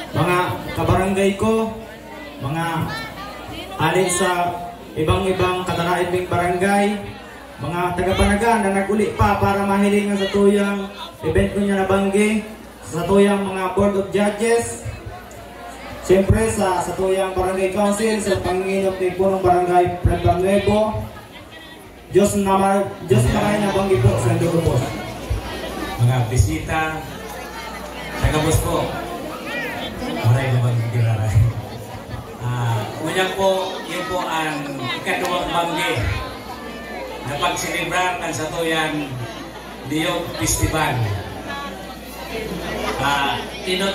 Mga kabarangay ko, mga alin sa ibang-ibang katalaibing barangay, mga taga-Banagan na naguli pa para mahiling sa tuyang event ko niya nabanggi, sa tuyang mga board of judges, siyempre sa tuyang barangay council, sa panginop ni punong barangay Fred Bangebo. Diyos na kayo nabanggi po sa dugo po. Mga bisita, taga-bus po, maray na magkikiraray. Unang po, yun po ang ikaduwang banggi na pagsilibrar ng Satoyan Diyog Festival.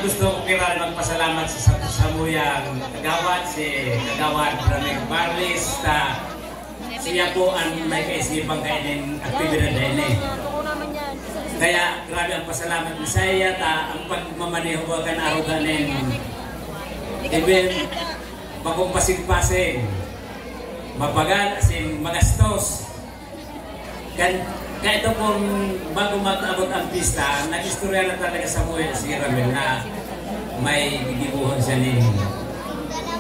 Gusto ko kira magpasalamat sa samuyang kagawad, si Kagawad Ramig Barlis, siya po ang may kaisipang kainin aktibidad na ini. Kaya grabe ang pasalamat ni saya ang pagmamaneho ko kan aruganin even makumpasing-pasing mabagal asin magastos kan ito pong bago mag-abot ang pista nag-istorya na talaga sa buhay si Ramil na may gigibuhan siya ng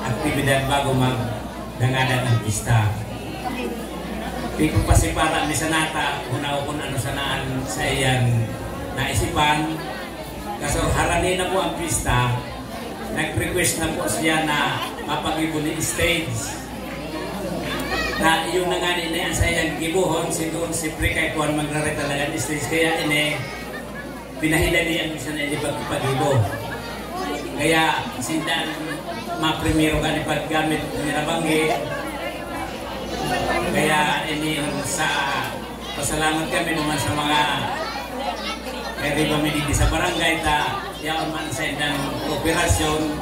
aktibidad bago magdangadan ang pista. Di ko pasipara ni Sanata unaw kung ano sanaan sa iyang naisipan. Kaso harani na po ang pista, nag-request na po siya na mapag-ibo ni stage. Na yung nanganin na yan sa iyang gibuhon, siguro siyempre kahit kuhan magrare talaga ni stage. Kaya ini, pinahilalian mo siya na ipag-ibo. Kaya sindan ma-primero ka ni paggamit ni Nabanggi. Kaya ini sa pasalamat kami naman sa mga kaya pamiligi sa barangay yaon man sa indang operasyon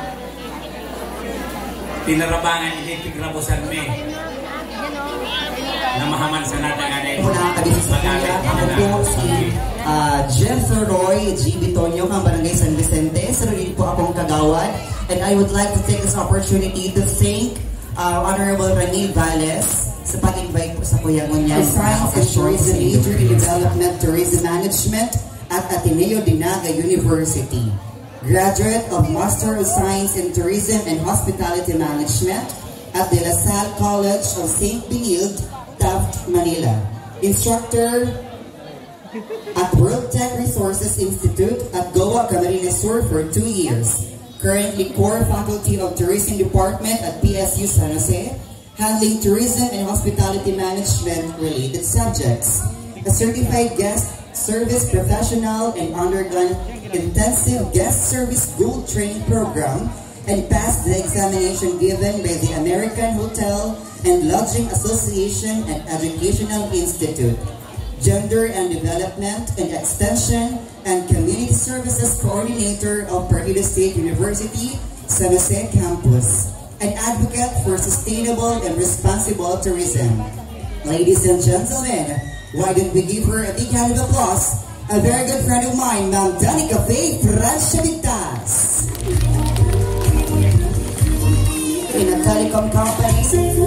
tinarabangan itigrabusan mi na mahaman sa natanganin ako po si Jeff Roy G. Bitonio kang Barangay San Vicente. Sarili po akong kagawad, and I would like to take this opportunity to thank Honorable Ranil Valles sa pag-invite po sa kuyangon niya. Science and Tourism Major in Development Tourism Management at Ateneo Dinaga University. Graduate of Master of Science in Tourism and Hospitality Management at De La Salle College of St. Benilde, Taft, Manila. Instructor at World Tech Resources Institute at Goa, Camarines Sur for 2 years. Currently core faculty of Tourism Department at PSU San Jose, handling tourism and hospitality management related subjects. A certified guest service professional and undergone intensive guest service gold training program and passed the examination given by the American Hotel and Lodging Association and Educational Institute. Gender and Development and Extension and Community Services Coordinator of Partido State University, San Jose Campus, an advocate for sustainable and responsible tourism. Ladies and gentlemen, why don't we give her a big round of applause? A very good friend of mine, Ma'am Danica Faye Franciavitas. In a telecom company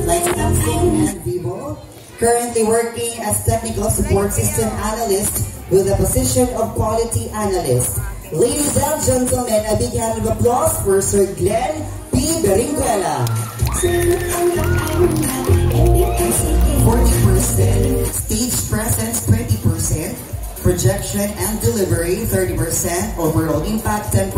like Samsung and Vivo, currently working as technical support system analyst with the position of quality analyst. Ladies and gentlemen, a big round of applause for Sir Glenn P. Beringuela. 40%, stage presence 20%, projection and delivery 30%, overall impact 10%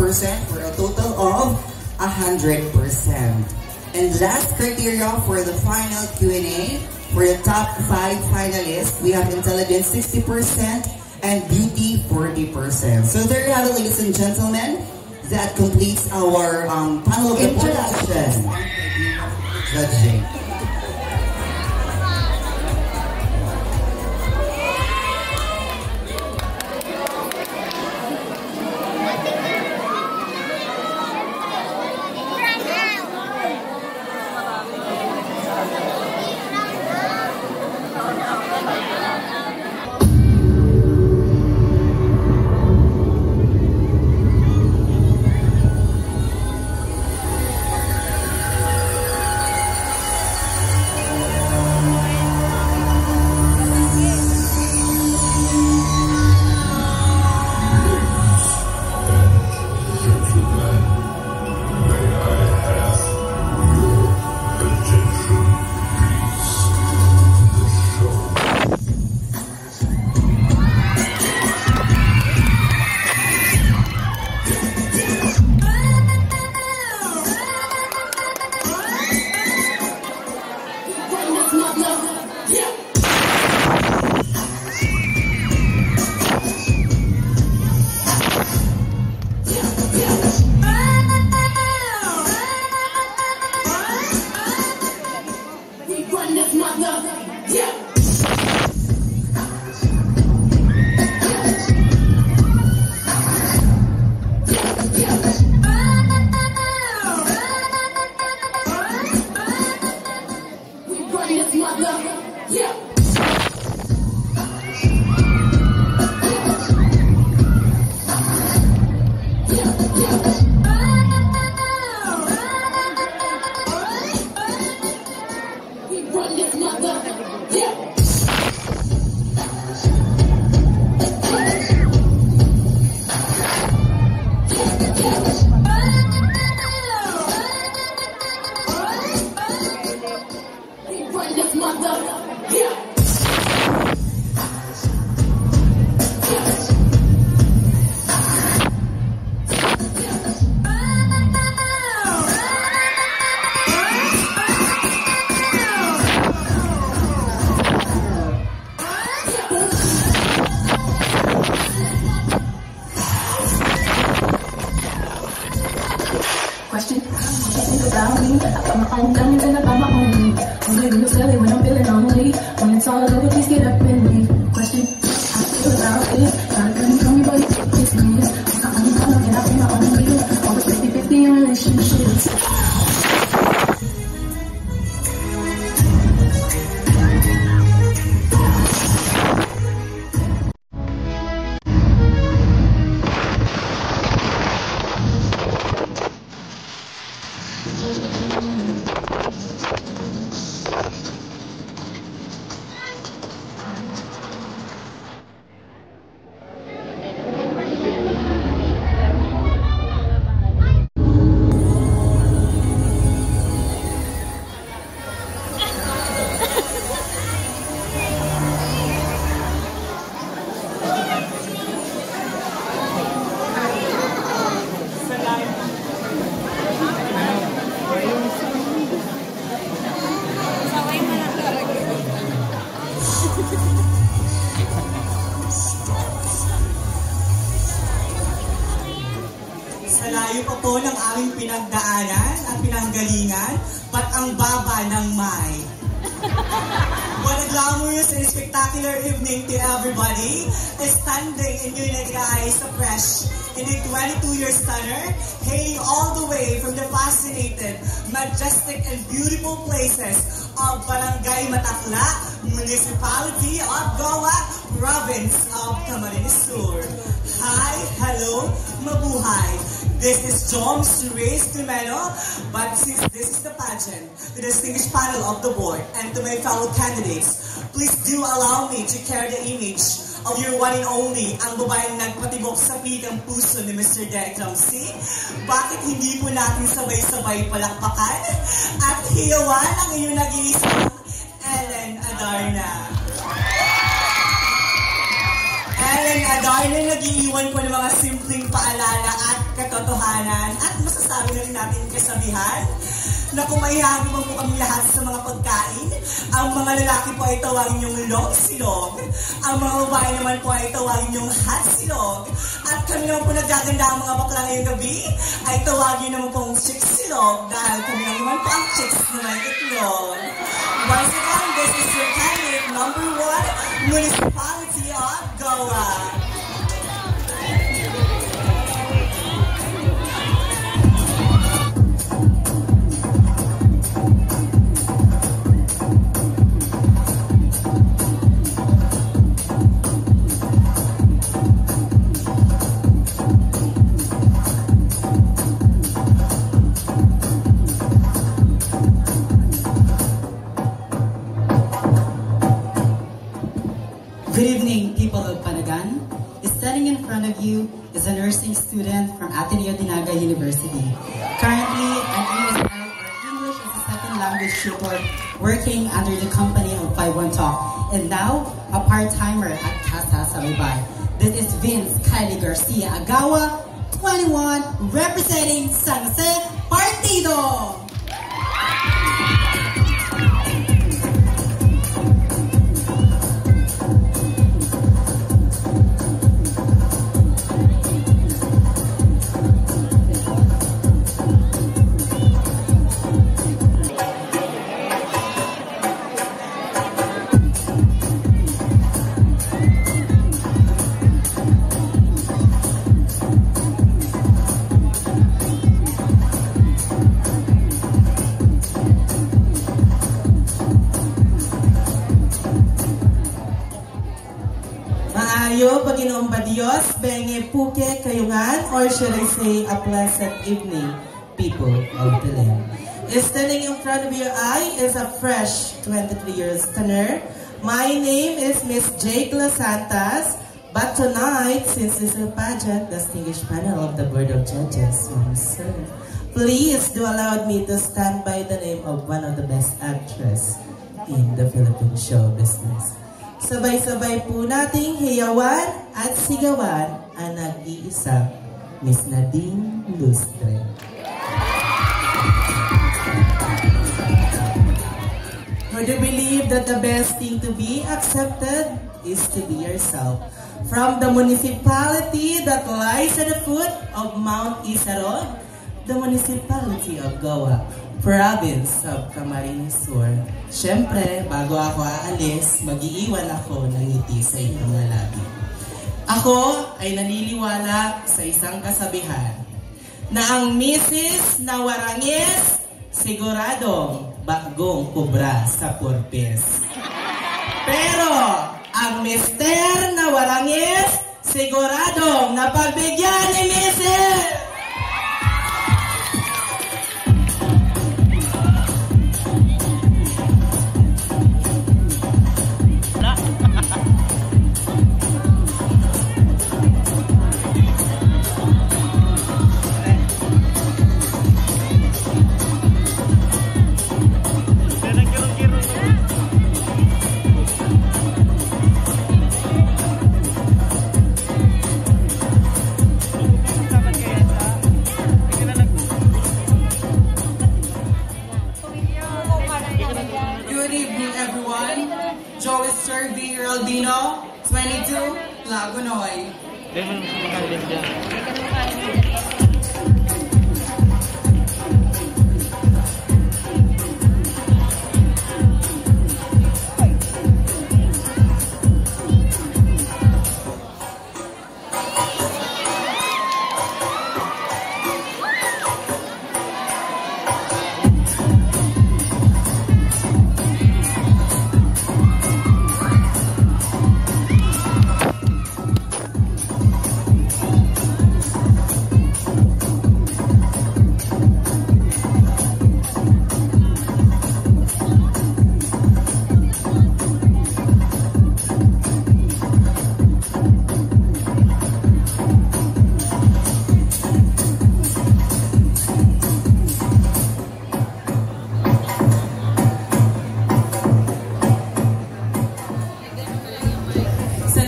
for a total of 100%. And last criteria for the final Q&A, for the top 5 finalists, we have intelligence 60% and beauty 40%. So there you have it, ladies and gentlemen. That completes our panel of introduction. Judging. Layo pa po ng aming pinagdaanan at pinanggalingan, ba't ang baba ng may? What a glamorous and spectacular evening to everybody. Standing in unit guys, the fresh in the 22-year stunner, hailing all the way from the fascinating, majestic and beautiful places of Barangay Matakla, Municipality of Goa, Province of Camarines Sur. Hi, hello, mabuhay. This is Joms Reyes Crimeno, but since this is the pageant, the distinguished panel of the board, and to my fellow candidates, please do allow me to carry the image of your one and only, ang babaeng nagpatibok sa pikang puso ni Mr. Derek Ramsey. Bakit hindi po natin sabay-sabay palakpakan at hiyawan ang inyong nag-iisang Ellen Adarna? Ellen Adarna, nag-iiwan ko ng mga simpleng paalala at katotohanan at masasabi na rin natin kasabihan na kung maihagi mo kami lahat sa mga pagkain, ang mga lalaki po ay tawagin yung long silog, ang mga babae naman po ay tawagin yung hot silog, at kami naman po nagaganda ang mga bakla ngayong gabi ay tawagin naman pong chick silog dahil kami naman po ang chicks na may itlog. Once again, this is your candidate number 1, Municipality of Goa. Good evening, people of Panagan. Standing in front of you is a nursing student from Ateneo Dinaga University. Currently, an ESL or English as a second language tutor working under the company of 51 Talk, and now a part-timer at Casa Sabibay. This is Vince Kylie Garcia Agawa, 21, representing San Jose Partido. Maayo, Panginoong ba Diyos, Benge Puke Kayungan, or should I say a pleasant evening, people of the land. Standing in front of your eye is a fresh 23 years stunner. My name is Miss Jake Los Santos, but tonight, since this is a pageant, distinguished panel of the Board of Judges, sir, please do allow me to stand by the name of one of the best actress in the Philippine show business. Sabay-sabay po nating hiyawan at sigawan ang nag-iisang Miss Nadine Lustre. For they believe that the best thing to be accepted is to be yourself. From the municipality that lies at the foot of Mount Isarog, the municipality of Goa, province of Camarines Sur. Siyempre, bago ako aalis, mag-iiwan ako ng ngiti sa inyong labi. Ako ay naniniwala sa isang kasabihan na ang misis na warangis, siguradong bagong kubra sa purpes. Pero ang mister na warangis, siguradong napagbigyan ni misis! Aldino, 22, Lagunoy.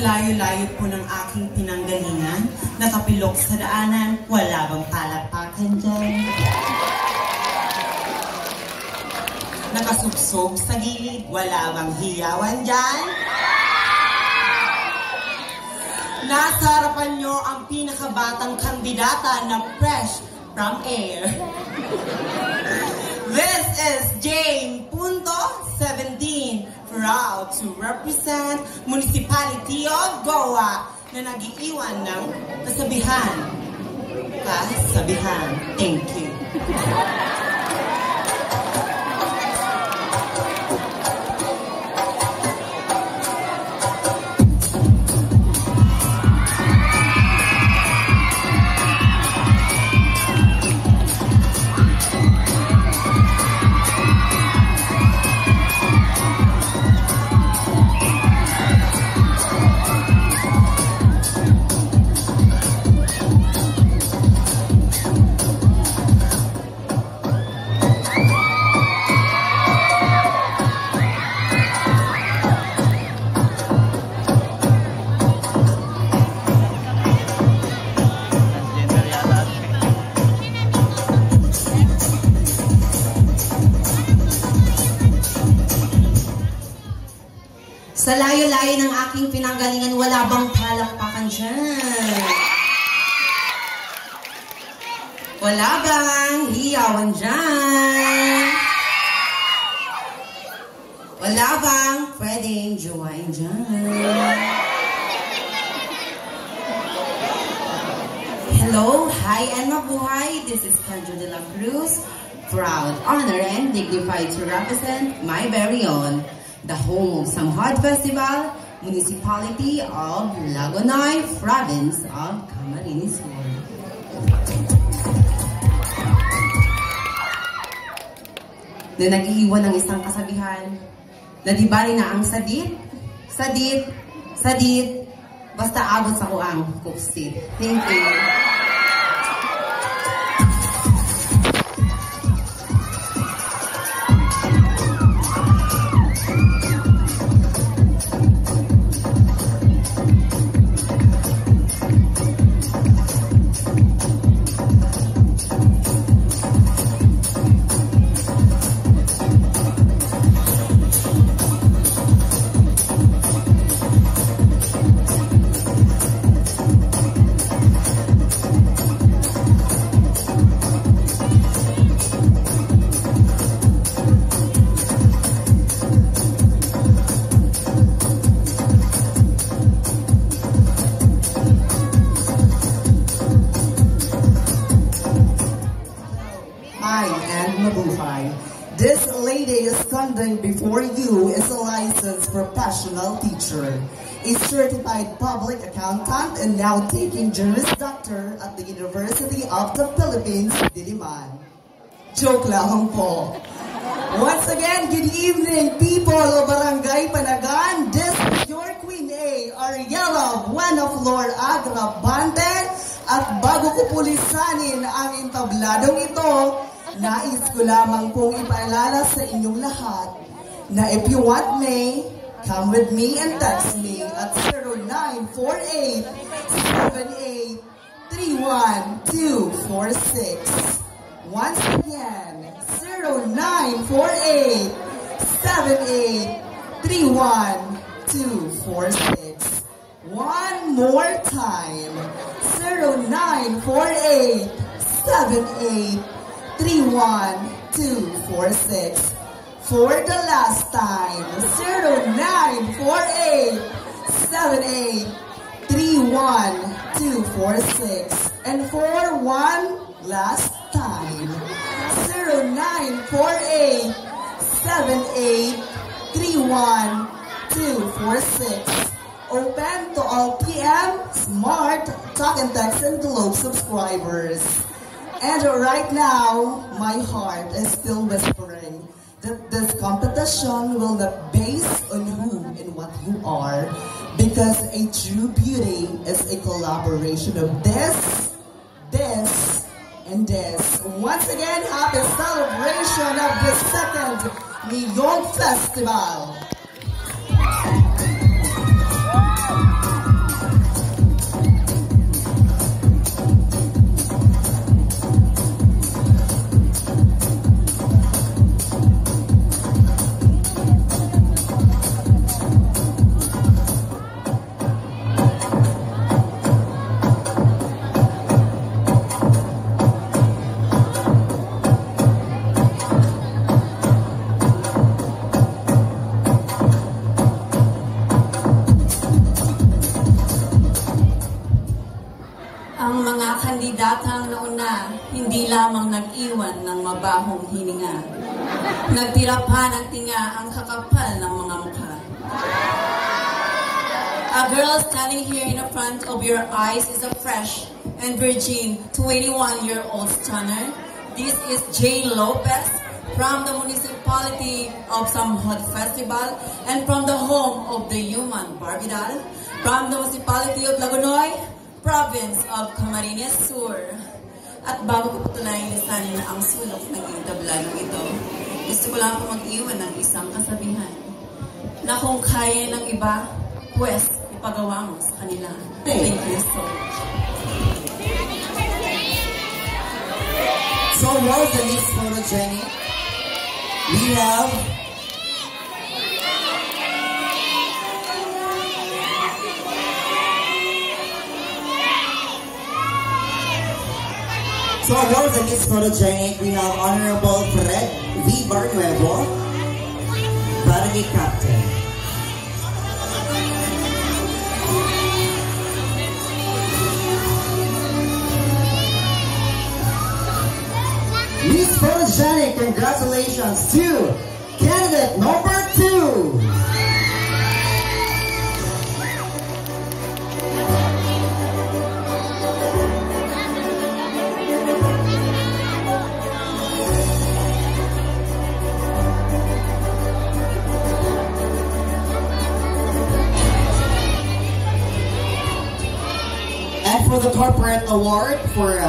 layo-layo po ng aking pinanggalingan, nakapilok sa daanan, wala bang palakpakan dyan? Nakasubsob sa gilid, wala bang hiyawan dyan? Nasa harapan nyo ang pinakabatang kandidata na fresh from air. This is Jane Punto 17, proud to represent Municipality of Goa na nag-iiwan ng kasabihan. Kasabihan. Thank you. Sa layo-layo ng aking pinanggalingan, wala bang palakpakan dyan? Wala bang hiyawan dyan? Wala bang pwedeng jowain dyan? Hello, hi and mabuhay. This is Canjo de la Cruz, proud, honor, and dignified to represent my very own, the home of Samhad Festival, Municipality of Lagonoy, Province of Camarines Sur. Na nag-iiwan ng isang kasabihan, na di bali na ang sadit, basta abot sa kuang kuksit. Thank you. This lady standing before you is a licensed professional teacher, a certified public accountant, and now taking Juris Doctor at the University of the Philippines, Diliman. Joke lang po. Once again, good evening, people of Barangay Panagan. This is your Queen A, Ariela Buenaflor Agrabante. At bago ko pulisanin ang entabladong ito, nais ko lamang pong ipaalala sa inyong lahat na if you want me, come with me and text me at 0948-78-31246. Once again, 0948-78-31246. One more time, 0948-78-31246. For the last time, 0948-78-31246. And for one last time, 0948-78-31246. Open to all PM, Smart, Talk and Text, and Globe subscribers. And right now, my heart is still whispering that this competition will not base on who and what you are, because a true beauty is a collaboration of this, and this. Once again, happy celebration of the second Niyog Festival. lamang nag-iwan ng mabahong hininga. Nagtira pa ng tinga ang kakapal ng mga mukha. A girl standing here in the front of your eyes is a fresh and virgin 21-year-old stunner. This is Jay Lopez from the municipality of Samhod Festival and from the home of the human Barbidal, from the municipality of Lagunoy, province of Camarines Sur. At bago ko patunayan lisanin na ang sulok ng intablanong ito, gusto ko lang po mag-iwan ng isang kasabihan na kung kaya ng iba, pues ipagawa mo sa kanila. Thank you so much. So was the Miss Photogenic. We have the Miss Photogenic. We have Honorable Fred V. Barnuevo, Barangay Captain. Miss Photogenic, congratulations to candidate number 2. And for the corporate award for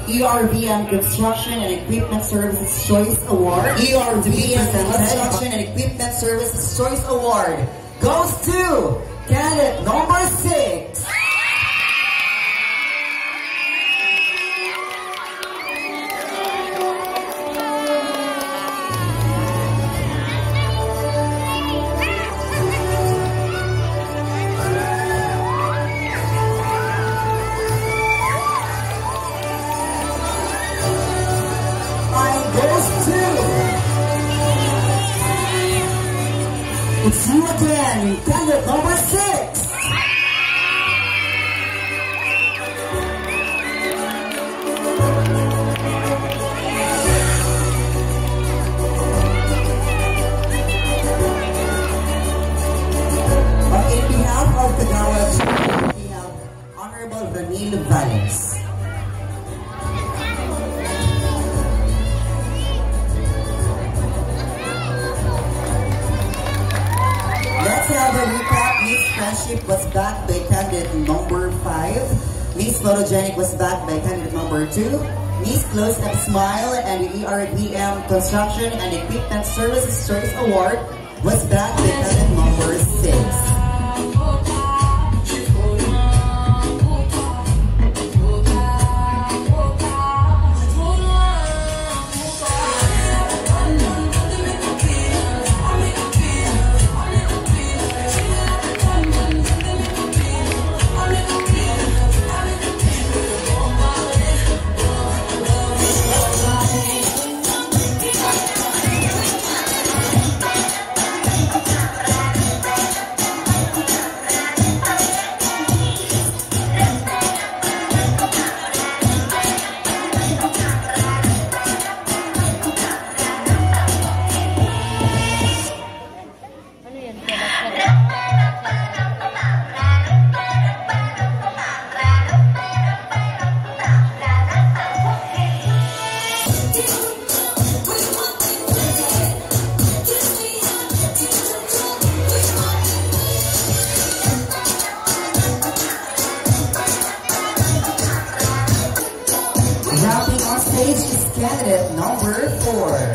ERVM Construction and Equipment Services Choice Award. ERVM Construction and Equipment Services Choice Award goes to candidate number 6. It's you again, candidate number 6. In behalf of the Gawad, we have Honorable Ranil Valles. Let's have a recap. Miss Friendship was backed by candidate number 5. Miss Photogenic was backed by candidate number 2. Miss Close Up Smile and the ERVM Construction and Equipment Services Choice Award was backed by candidate number 6. Rapping on stage is candidate number 4.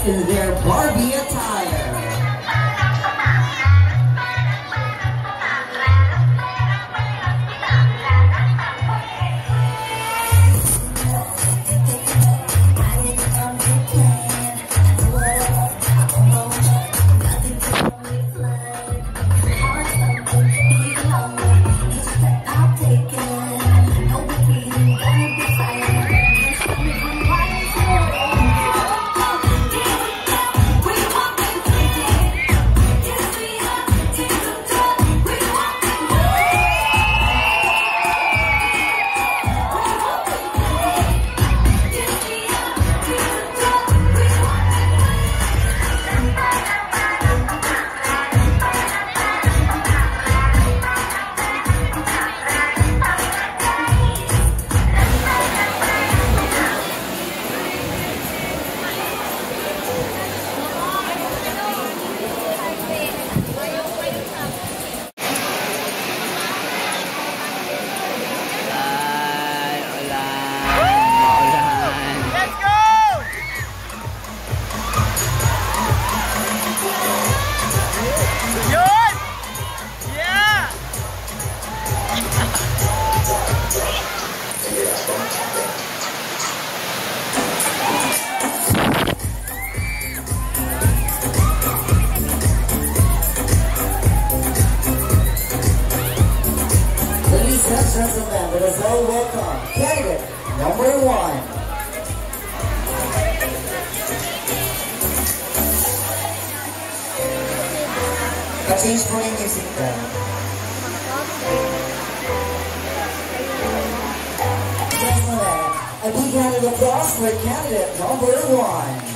In their Barbie attire. Gentlemen, let us all welcome candidate number 1. Pa-change po yung music ka. Gentlemen, a big round of applause for candidate number 1.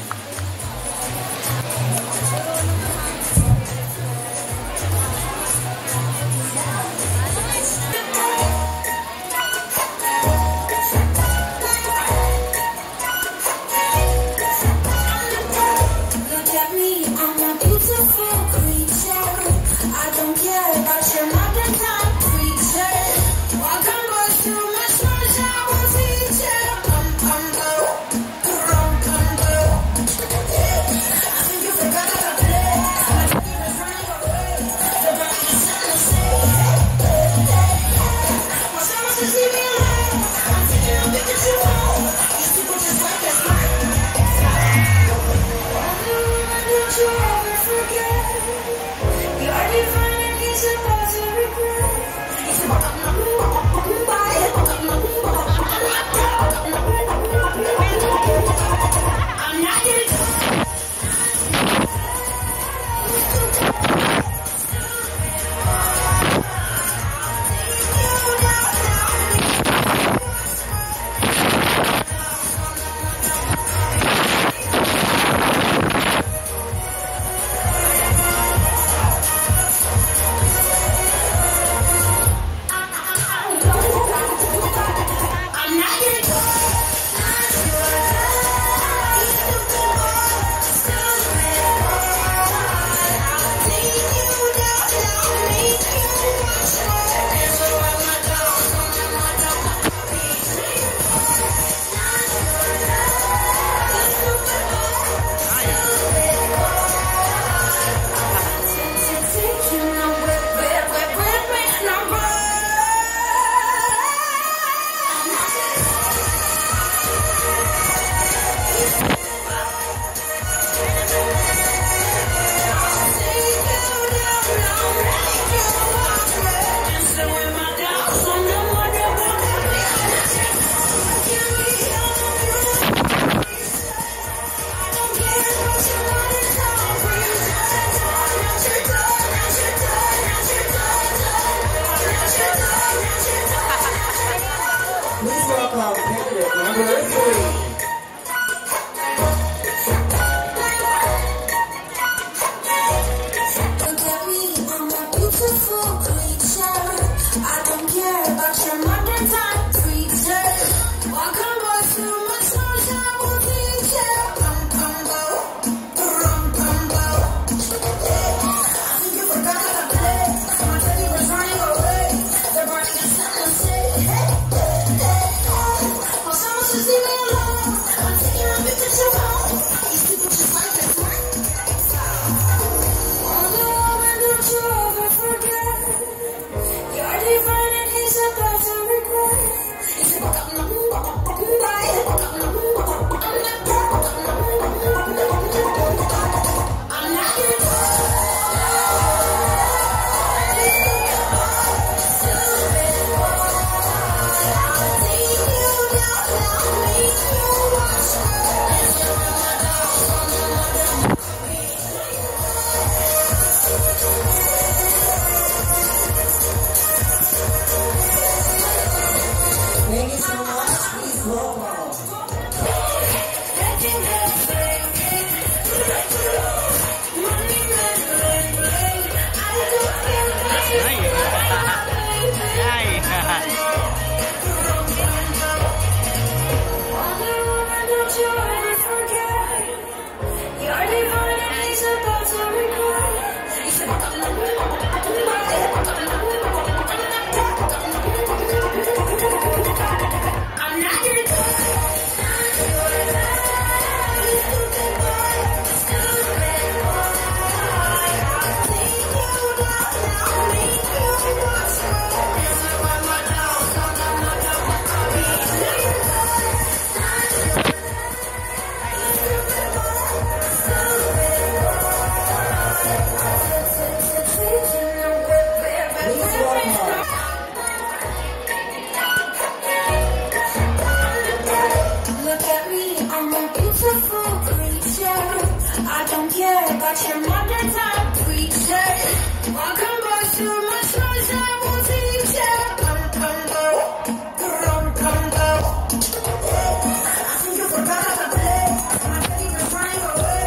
beautiful creature. I don't care about your modern time preacher. Welcome boys to my small town will teach you. Pum pum bo, rum pum bo. I think you forgot how to play. My teddy was running away. The party got something to say. Hey, hey, hey, hey. Well, someone should leave me alone. I'm taking my picture home. These people just like this, right? Wonder Woman, don't you ever forget. You're divine and he's about to regret. He's about to I'm not your Thank you so much. Please welcome. I'm not your Look at me, I'm a beautiful creature. I don't care about your modern time preacher. Welcome boys to my small town will teach you. Pum pum bo, rum pum bo. I think you forgot how to play. My teddy was running away.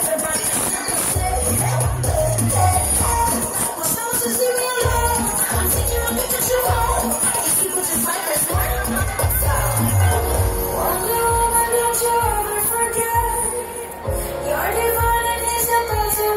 The body got something to say. Hey, hey, hey, hey. Well, someone should leave me alone. I'm taking my picture home. These people just like this, right? Wonder Woman, don't you ever forget. You're divine and he's about to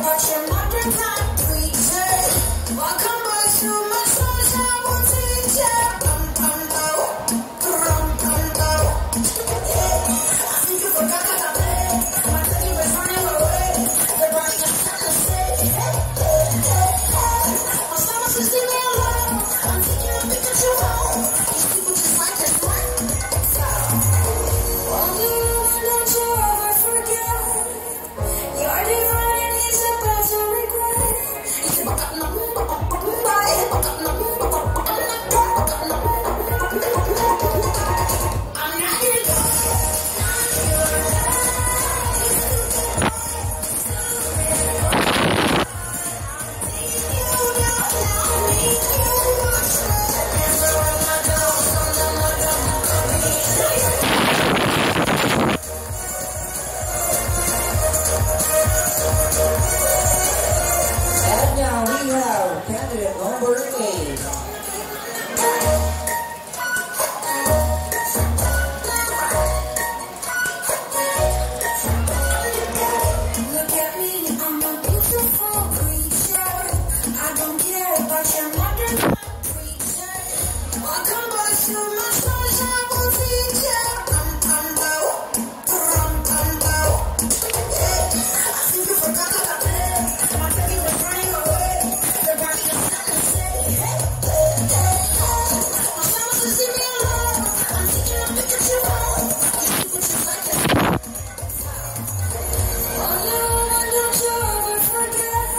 about your modern time preacher. Welcome back to my sunshine, will teach ya. Bum, bum, bow. Bum, bum, bow. Yeah. I think you forgot how to play. My cookie was running away. The boss just trying to say, hey, hey, hey, hey. My stomach says leave me alone. I'm taking a picture you home. These people just like this one. So, don't you ever forget. You're divine and he's about to regret. He's about to know. I'm not your And now we have candidate number 8. Look at me, I'm a beautiful creature. I don't care about your modern preacher. Welcome back to my sunshine, will teach ya. Bum, bum, bow. Bum, bum, bow. Yeah. I think you forgot how to play. My baby was running away. The boss just trying to say, hey, hey, hey, hey. My mama says leave me alone. I'm taking a picture you home. These people just like this. Oh no, don't you ever forget.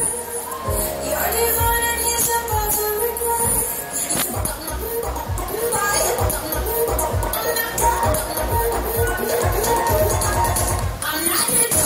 You're divine and he's about to regret. He's about to know. I'm not your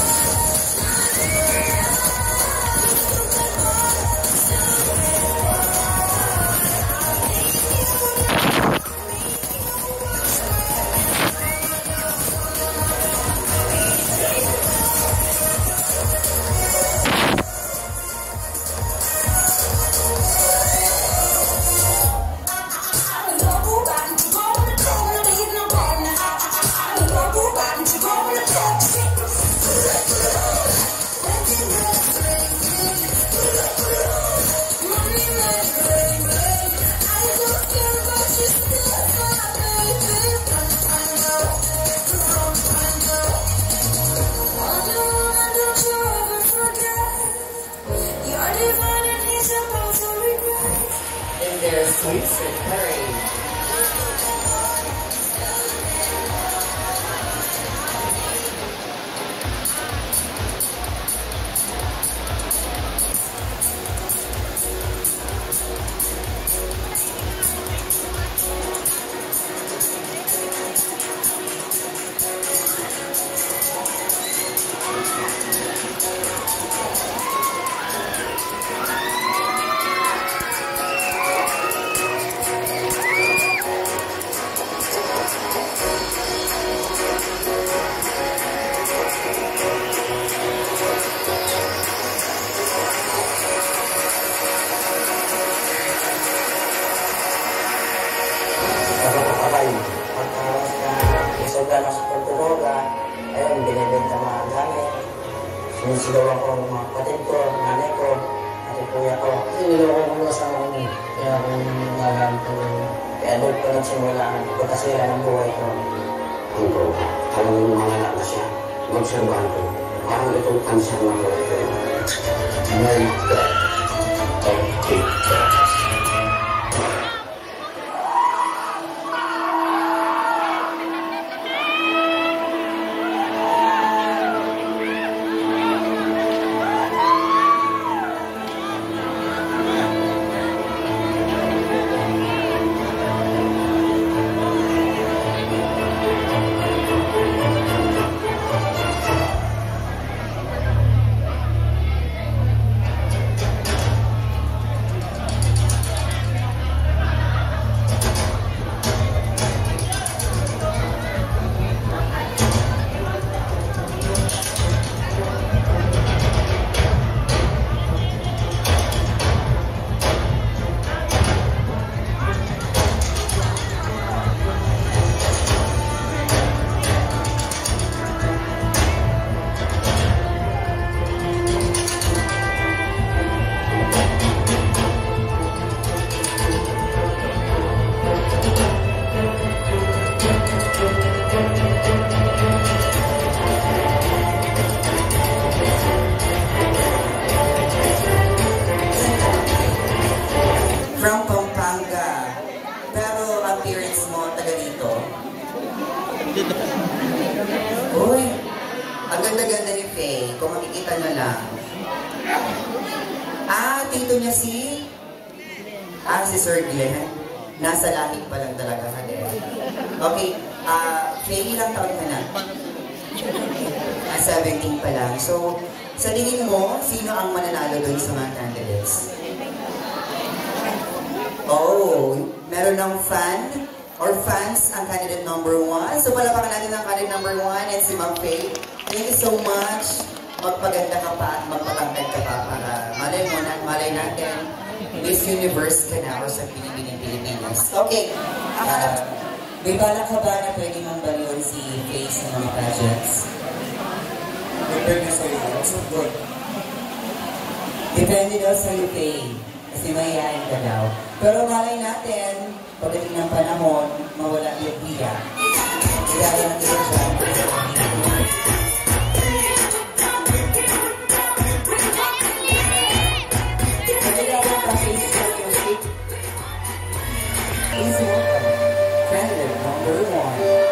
In their sweets and curry. Ayun, binibenta mga gamit. Sinisigaw ako ng mga kapatid ko, nanay ko, at yung kuya ko. Sinisigaw ako ng asawa ko niya. Kaya akong nagamit ko. Kaya doon ko nagsimula ang pagkasira ng buhay ko. Ang ko, talagang mga anak na siya. Magserbahan ko. Parang itong cancer na buhay ko. Ngayon, kung makikita nyo lang. Tito niya si Sir Glenn. Nasa lahig pa lang talaga ka din. Okay, Faye, ilang taon ka na? 17 pa lang. So, sa tingin mo, sino ang mananalo doon sa mga candidates? Oh, meron ng fan or fans ang candidate number 1. So, palapakan natin ang candidate number 1 and si Ma'am Faye. Thank you so much. Magpaganda ka pa at magpatangkad ka pa para malay natin Miss Universe ka na or sa Pilipinas. Okay. May balak ka ba na pwede mong baliwan si Faye sa mga pageants? Depende sa iyo. What's good? Depende daw sa iyo, Faye. Kasi mahihain ka daw. Pero malay natin, pagdating ng panahon, mawala yung hiya. Kaya lang ito dyan. Please welcome candidate number 1.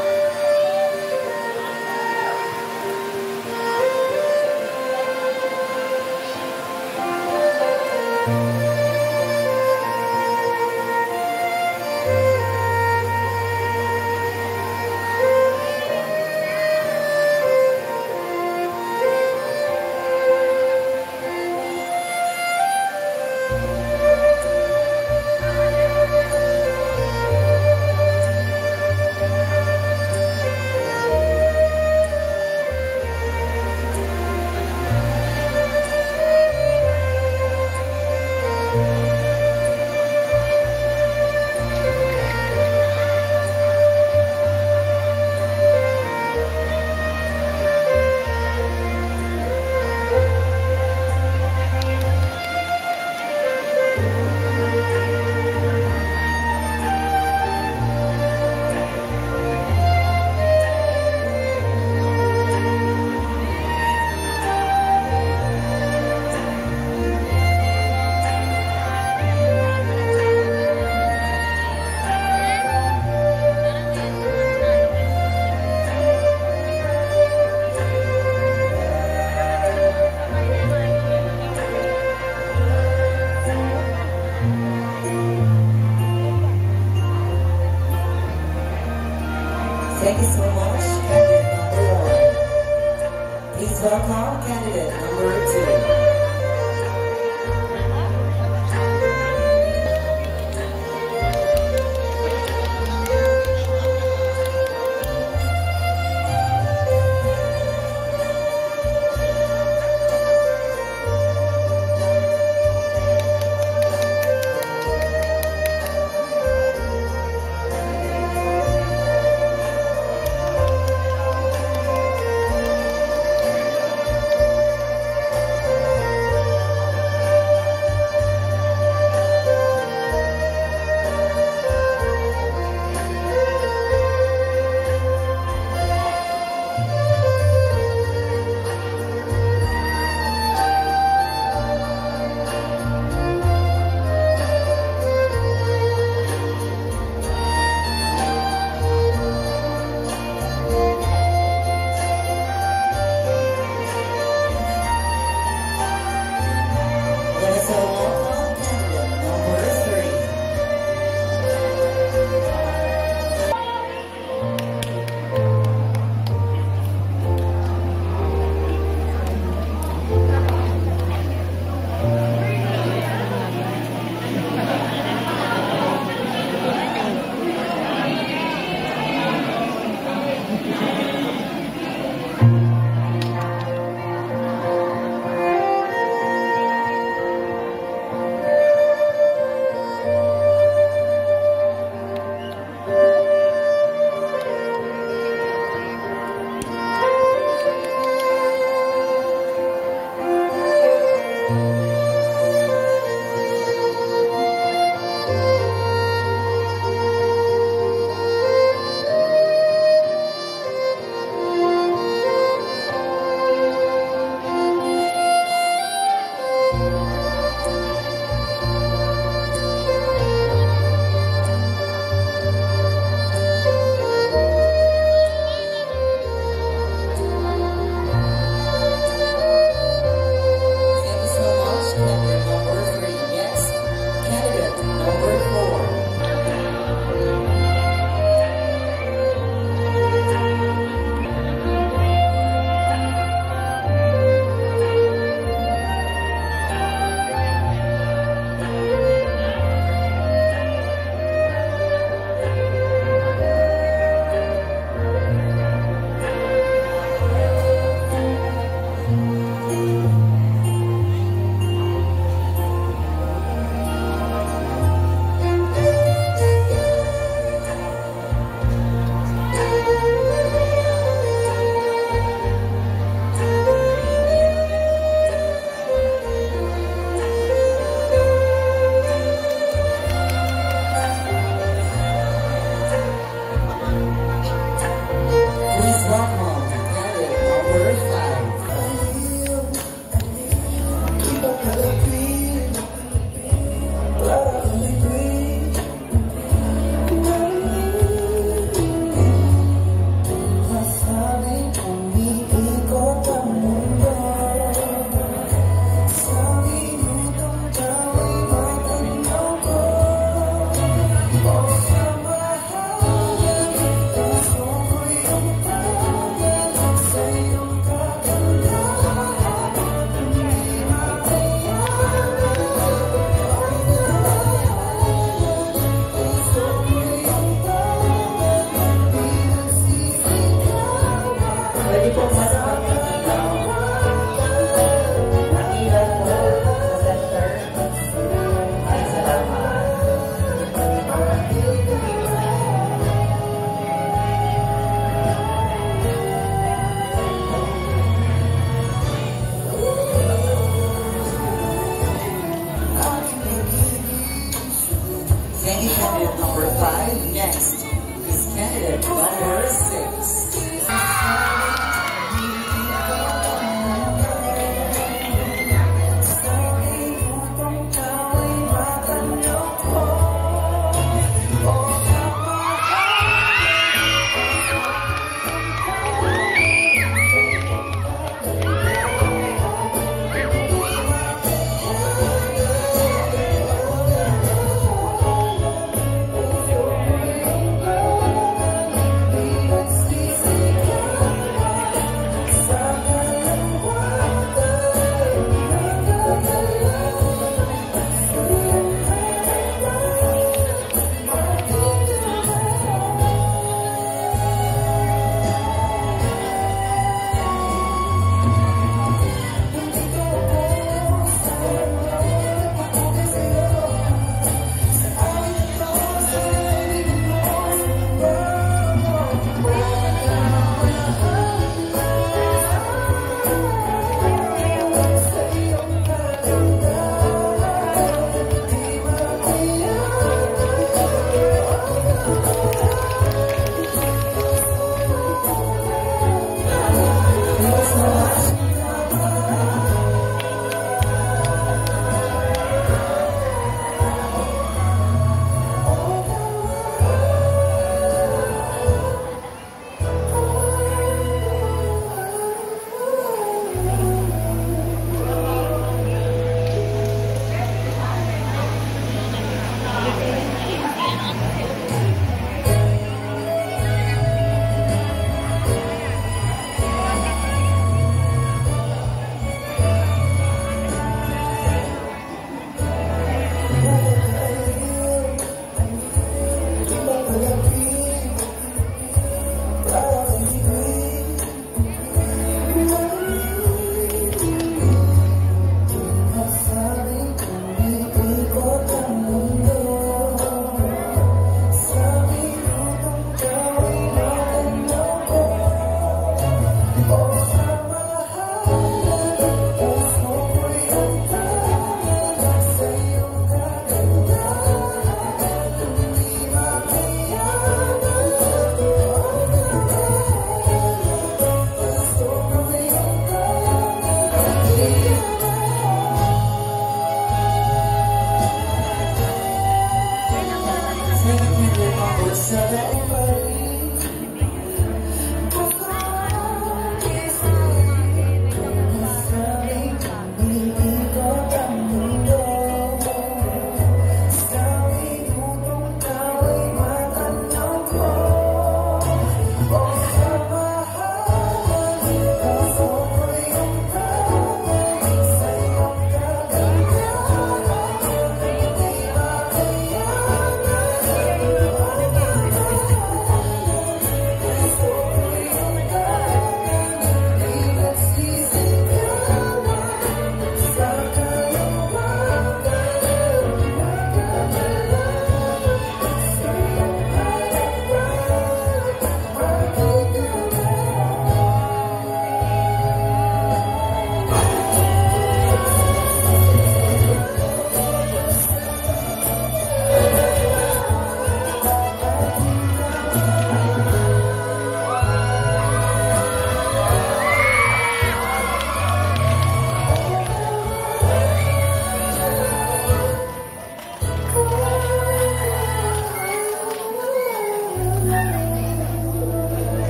Thank you so much, candidate number 1. Please welcome candidate number 2.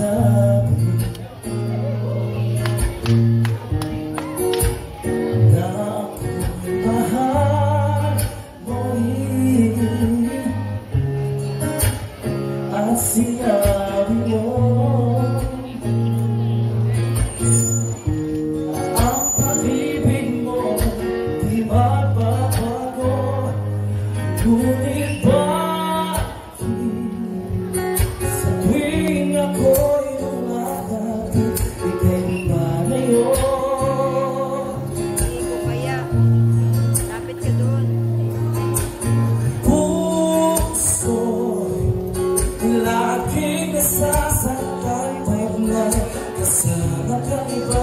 sinabi na ako'y mahal mo rin, at sinabi mo ang pag-ibig mo di magbabago. Ngunit bakit sa tuwing ako'y lumalapit, ika'y lumalayo? Hindi ko kaya. Lapit ka doon. Puso'y laging nasasaktan pag may kasama kang iba.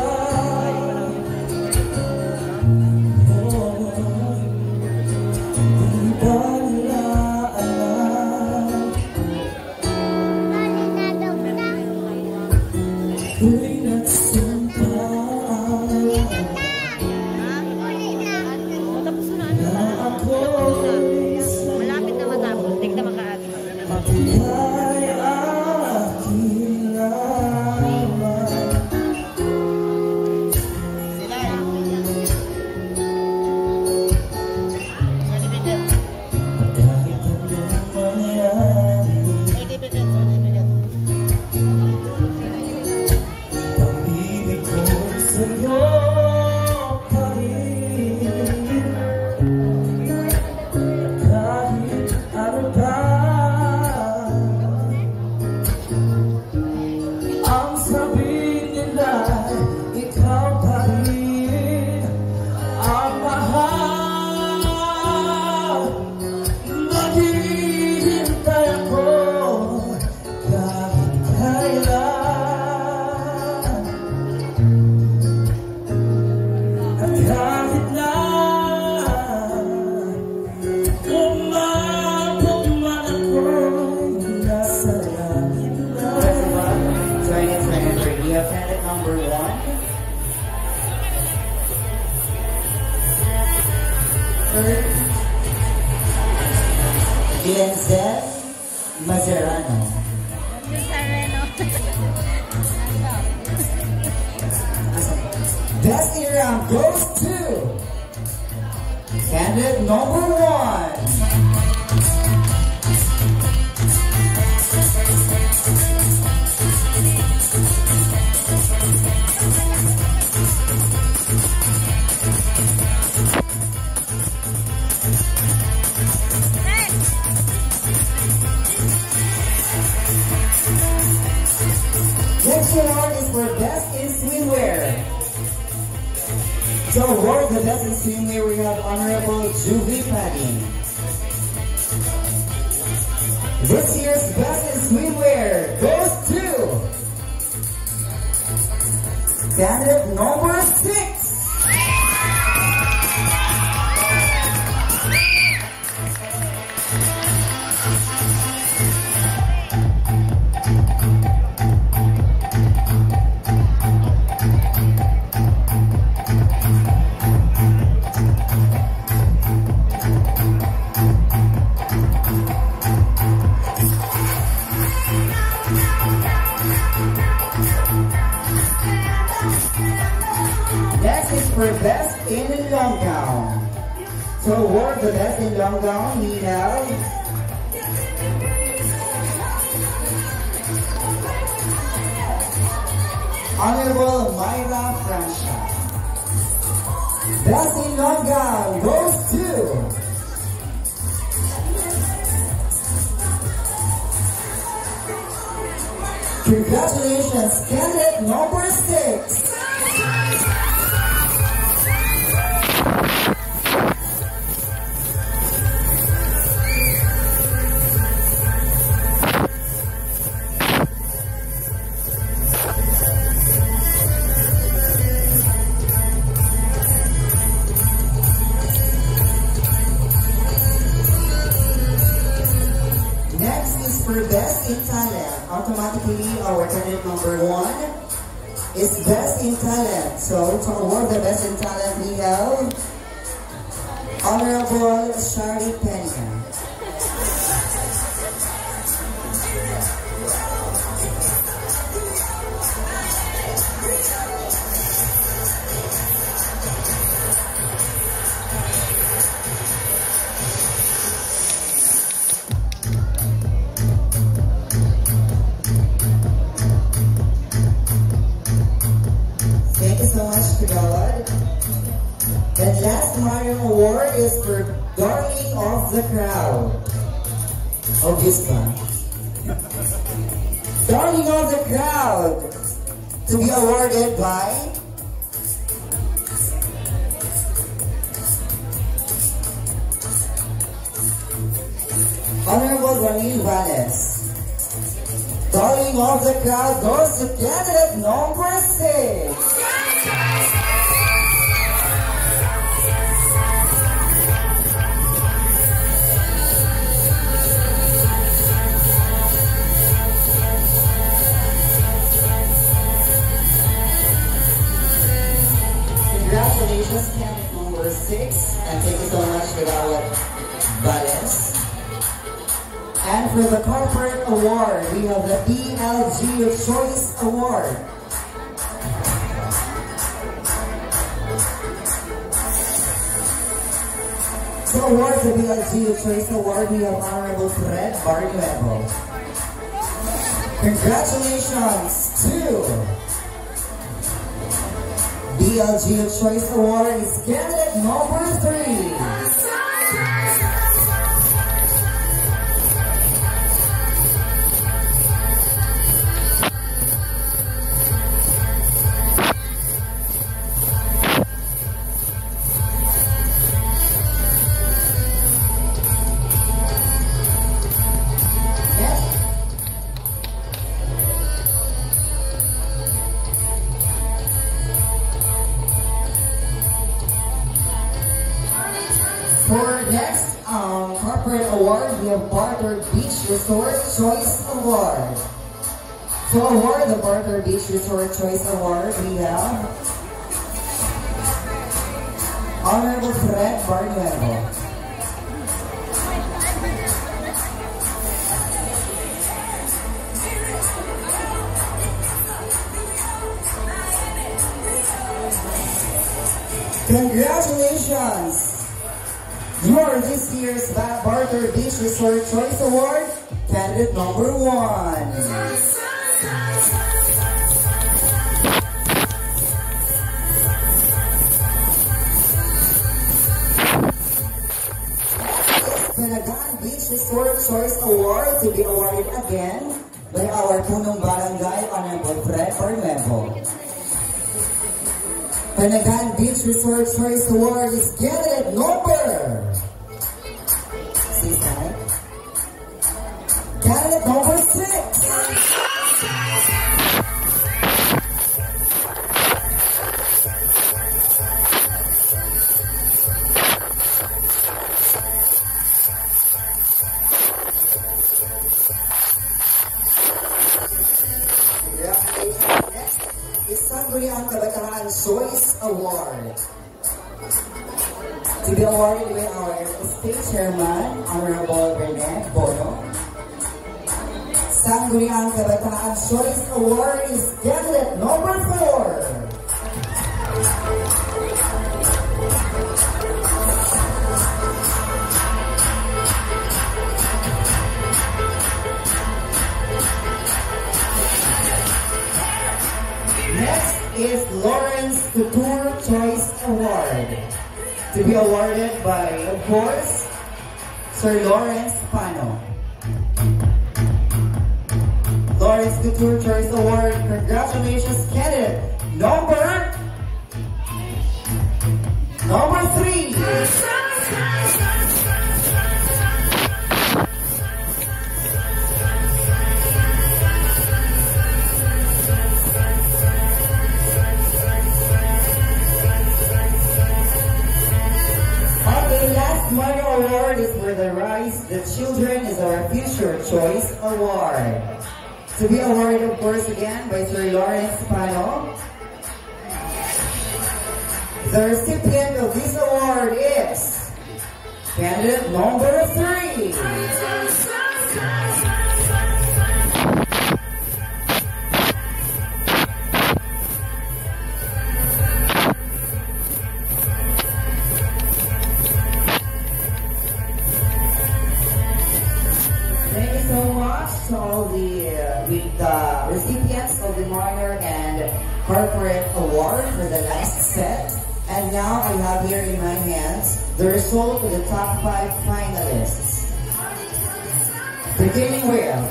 Ako'y nagsumpa na ako'y Malapit na matapos. Hindi ka makaagin. patuloy aking laman. Kahit anong mangyari, pag-ibig ko sa'yo pa rin. Kahit ano pa ang sabihin nila, ikaw pa rin ang mahal. Maghihintay ako kahit kailan, at kahit na umabot man ako'y nasa langit na. Join us whenever you have candidate number 1. Denzel Mazerano. Best in round goes to candidate number 1. Next award is for Best in Swimwear. To award the Best in Swimwear, we have Honorable Juvie Padding. This year's Best in Swimwear goes to candidate number 6. Next is for Best in Long Gown. To award the Best in Long Gown, we have Honorable Myra Francia. Best in Long Gown goes to congratulations, candidate number 6. Next is for Best in Talent. Automatically, our candidate number 1 is Best in Talent. So, to award the Best in Talent, we have Honorable Shari Pena. And last Mariam Award is for Darling of the Crowd. Obvious ba? Darling of the Crowd to be awarded by Honorable Ramil Valles. Darling of the Crowd goes to candidate number 6. Congratulations, candidate number 6, and thank you so much, Kagawad Valles. And for the corporate award, we have the DLGU Choice Award. To award the DLGU Choice Award, we have Honorable Fred Barnuevo. Congratulations to DLGU Choice Award is candidate number 3. For next corporate award, we have Barker Beach Resort Choice Award. To award the Barker Beach Resort Choice Award, we have Honorable Fred Barnuevo. Congratulations! You are this year's Barker Beach Resort Choice Award, candidate number 1. Panagan Beach Resort Choice Award to be awarded again by our Punong Barangay, Honorable Fred Barnuevo. Panagan Beach Resort Choice Award is candidate number. Candidate number 6. Sangguniang Kabataan Choice Award. To be awarded by our State Chairman, Honorable Rene Bono. Sangguniang Kabataan Choice Award is candidate number 4. Next is Lawrence Couture Choice Award. To be awarded by, of course, Sir Lawrence Pano. Lawrence Couture Choice Award, congratulations, candidate number 3. Mario Award is for the Rise the Children is Our Future Choice Award. To be awarded, of course, again by Sir Lawrence Pano. The recipient of this award is candidate number 3. To all the recipients of the minor and corporate award for the last set. And now I have here in my hands the result of the top 5 finalists. Beginning with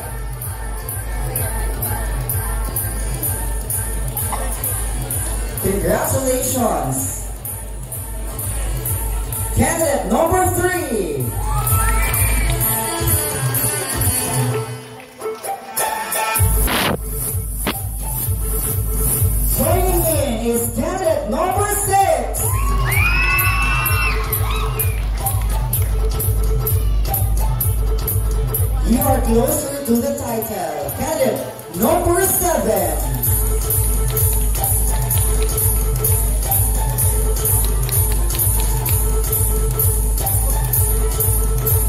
congratulations, candidate number 3. Joining in is candidate number 6. You are closer to the title. Candidate number 7.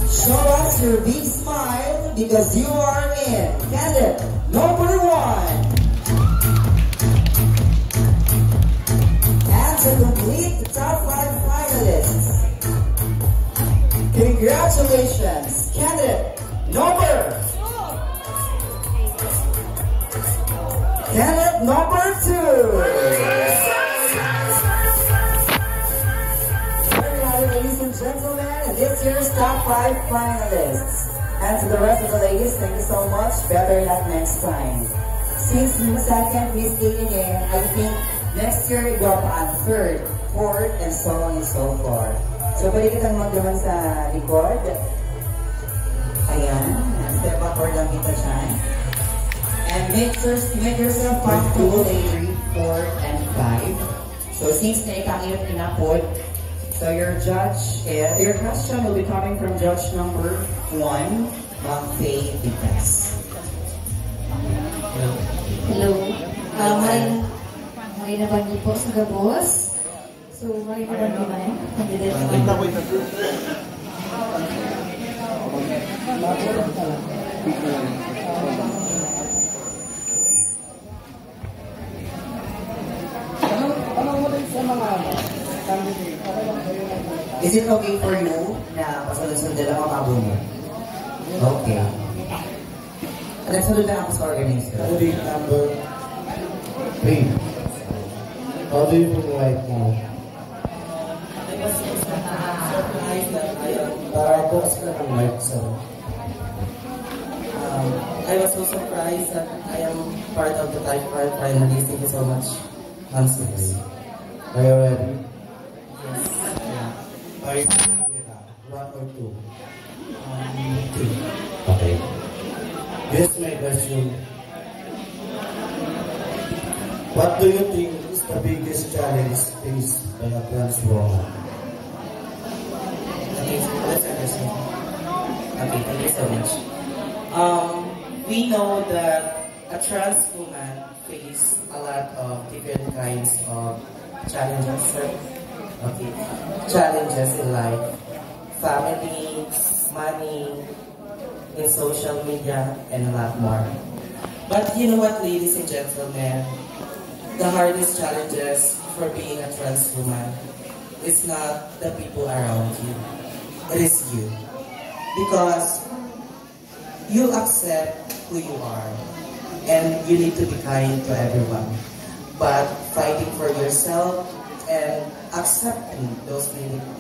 Show us your big smile because you are in. Candidate number 1. And to complete the top 5 finalists, congratulations, candidate number 2. Ladies and gentlemen, this year's top 5 finalists. And to the rest of the ladies, thank you so much. Better luck next time. Since second is getting in, I think next year you go on 3rd, 4th, and so on and so forth. So pwede kitang magdaman sa likod. Ayan. Step backward lang kita dyan. And make yourself comfortable in 3, 4, and 5. So since naikangilap inapod, so your question will be coming from judge number 1, Ma'am Faye Vitas. Hello. May nabanggit po sa Gabos. So, may nabanggit ba yan? Is it okay for you na pasunod-sunod lang ang abo mo? Okay. Nagsunod na ako sa organizer. Candidate number 3. How do you feel right now? I was so surprised that I am... Bukas ka ng mic, sir. I was so surprised that I am part of the Type 5 finalists. Thank you so much. I'm serious. Are you ready? Yes. Yeah. Are you 1 or 2? 2. Okay. Here's my question. What do you think is the biggest challenge faced by a trans woman? Okay, let's understand. Okay, thank you so much. We know that a trans woman faces a lot of different kinds of challenges. Okay, challenges in life, family, money, in social media, and a lot more. But you know what, ladies and gentlemen, the hardest challenges for being a trans woman is not the people around you. It is you. Because you accept who you are and you need to be kind to everyone. But fighting for yourself and accepting those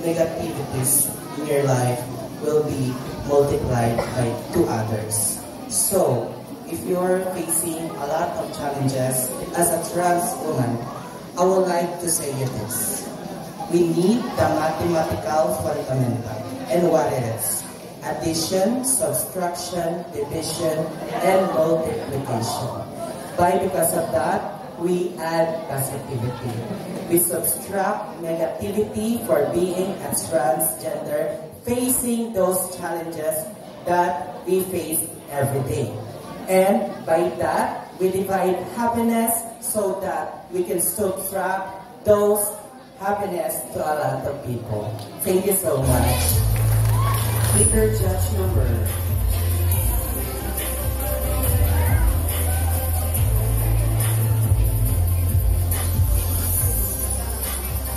negativities in your life will be multiplied by 2 others. So, if you're facing a lot of challenges as a trans woman, I would like to say you this. We need the mathematical fundamental. And what it is? Addition, subtraction, division, and multiplication. Because of that, we add positivity. We subtract negativity for being a transgender, facing those challenges that we face every day. And by that, we divide happiness so that we can subtract those happiness to a lot of people. Thank you so much. Speaker judge number.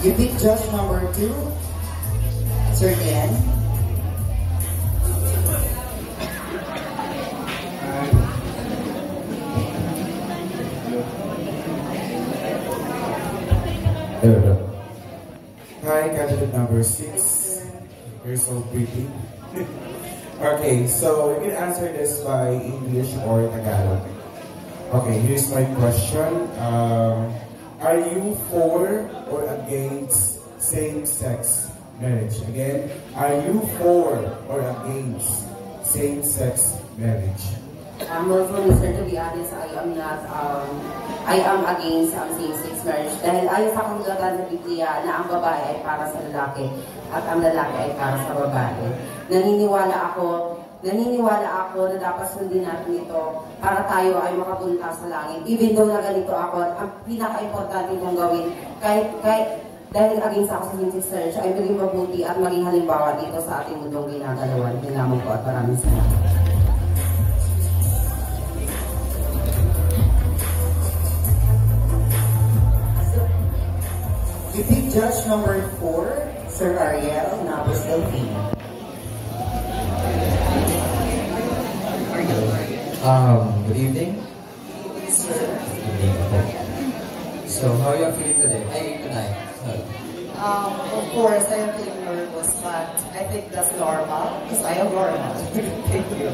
You pick judge number 2, Sir Dan. There we go. candidate number 6. You're so pretty. Okay, so you can answer this by English or Tagalog. Okay, here's my question. Are you for or against same-sex marriage? Again, are you for or against same-sex marriage? Well, for me, sir, to be honest, I am against same-sex marriage dahil ayon sa kasulatan sa Biblia na ang babae ay para sa lalaki at ang lalaki ay para sa babae. Naniniwala ako na dapat sundin natin ito para tayo ay makapunta sa langit. Even though na ganito ako, ang pinaka-importante kong gawin, kahit dahil against ako sa same-sex marriage, ay maging mabuti at maging halimbawa dito sa ating mundong ginagalawan. Pinamon ko at maraming salamat. Repeat judge number 4, Sir Ariel Navas Delfino. Good evening. Sir. Good evening. So, how are you feeling today? Tonight. Of course, I am feeling nervous, but I think that's normal because I am normal. Thank you.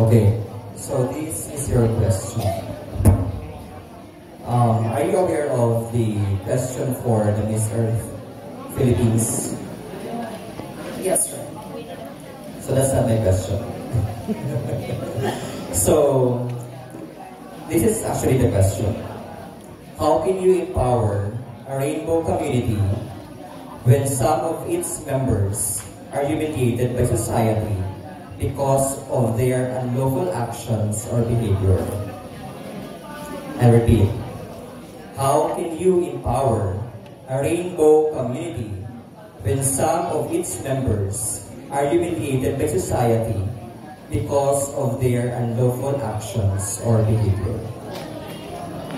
Okay, so this is your question. Are you aware of the question for the Miss Earth Philippines? Yes, sir. So that's not my question. So, this is actually the question. How can you empower a rainbow community when some of its members are humiliated by society because of their unlawful actions or behavior? I repeat, how can you empower a rainbow community when some of its members are humiliated by society because of their unlawful actions or behavior?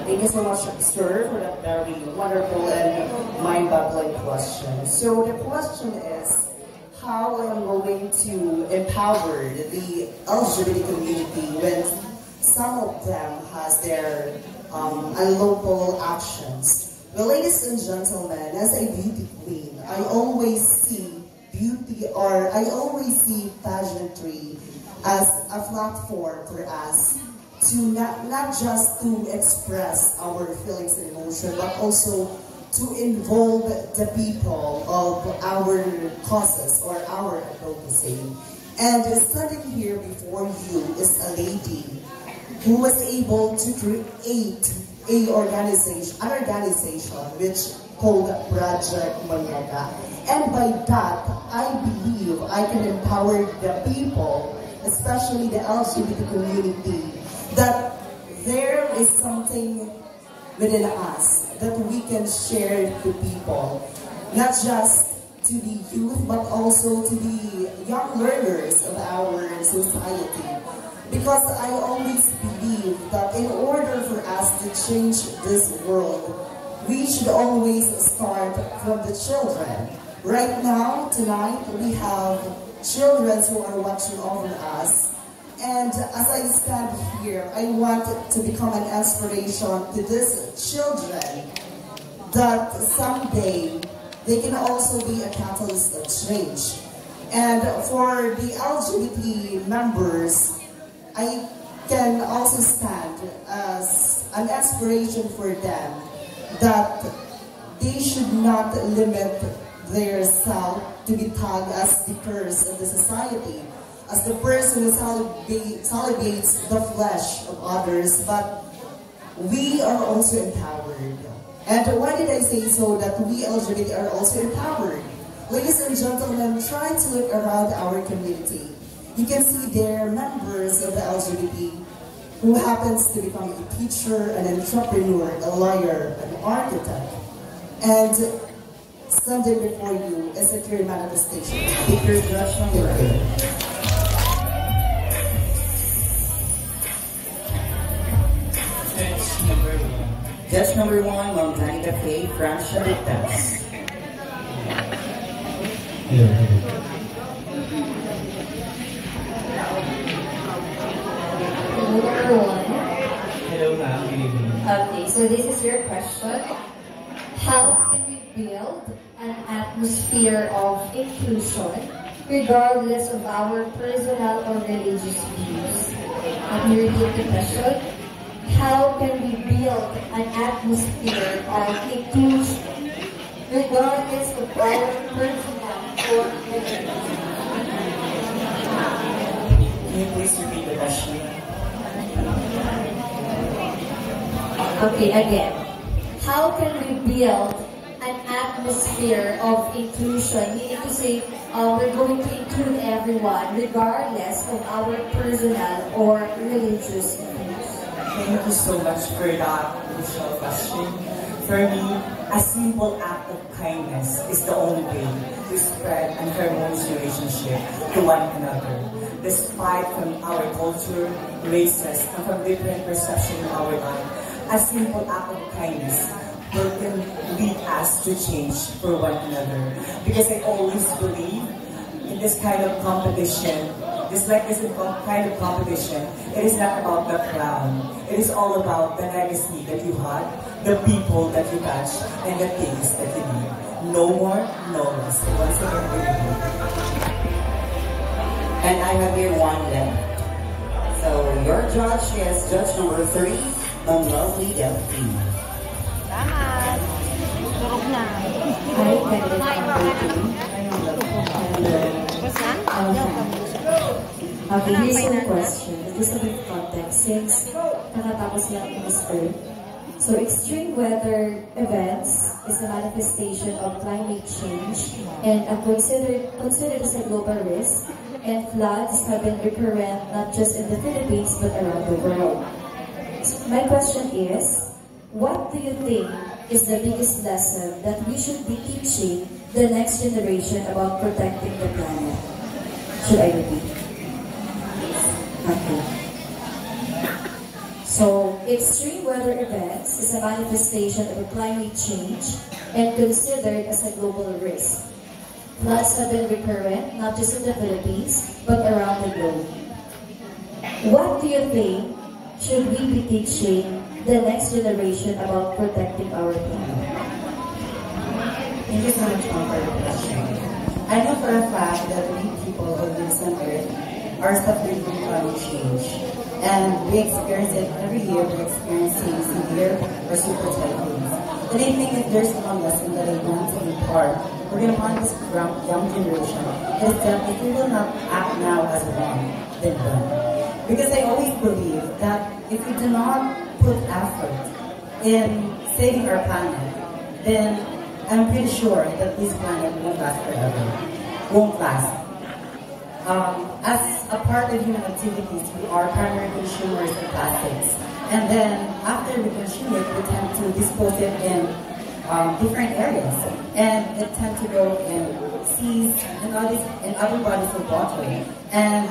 Thank you so much, sir, for that very wonderful and mind-boggling question. So the question is, how I am going to empower the LGBT community when some of them has their unlawful actions. Well, ladies and gentlemen, as a beauty queen, I always see beauty, or I always see pageantry as a platform for us to not just to express our feelings and emotion, but also to involve the people of our causes or our advocacy. And standing here before you is a lady who was able to create an organization which called Project Manyaga. And by that, I believe I can empower the people, especially the LGBT community, that there is something within us that we can share to people, not just to the youth, but also to the young learners of our society. Because I always believe that in order for us to change this world, we should always start from the children. Right now, tonight, we have children who are watching over us. And as I stand here, I want to become an inspiration to these children that someday they can also be a catalyst of change. And for the LGBT members, I can also stand as an inspiration for them that they should not limit their self to be tagged as the curse of the society, as the person who celebrates the flesh of others, but we are also empowered. And why did I say so, that we LGBT are also empowered? Ladies and gentlemen, try to look around our community. You can see there members of the LGBT who happens to become a teacher, an entrepreneur, a lawyer, an architect. And standing before you is a clear manifestation. Speaker Judge number 8. Judge number 1, Ma'am Danica Faye, Francia Dictas. so this is your question. How can we build an atmosphere of inclusion regardless of our personal or religious views? Let me repeat the question. How can we build an atmosphere of inclusion regardless of our personal or religious views? Can you please repeat the question? Okay, again. How can we build an atmosphere of inclusion? Meaning to say, we're going to include everyone regardless of our personal or religious views. Thank you so much for that initial question. For me, a simple act of kindness is the only way to spread an harmonious relationship to one another. Despite from our culture, races, and from different perceptions in our life, a simple act of kindness will can lead us to change for one another. Because I always believe in this kind of competition, just like this kind of competition, it is not about the crown. It is all about the legacy that you had, the people that you touch, and the things that you need. No more, no less. Once again, thank you. And I have here one left. So your judge is judge number 3, the lovely Delphine. Salamat. Turog na. Okay, here's your question. Just a bit of context. Since nakatapos lang in this earth, so extreme weather events is a manifestation of climate change and are considered as a global risk, and floods have been recurrent not just in the Philippines but around the world. My question is, what do you think is the biggest lesson that we should be teaching the next generation about protecting the planet? Should I repeat? Okay. So, extreme weather events is a manifestation of a climate change and considered as a global risk. Floods have been recurrent, not just in the Philippines, but around the globe. What do you think should we be teaching the next generation about protecting our planet? Thank you so much for the question. I know for a fact that we people who live on Earth are suffering from climate change. And we experience it every year. We're experiencing severe or super typhoons. And I think if there's one lesson that I want to impart, we're going to want this young generation, is that if we will not act now as one, then when. Because I always believe that if we do not put effort in saving our planet, then I'm pretty sure that this planet won't last forever. Won't last. As a part of human activities, we are primary consumers of plastics. And then after we consume it, we tend to dispose it in different areas. And it tends to go in seas and other bodies of water. And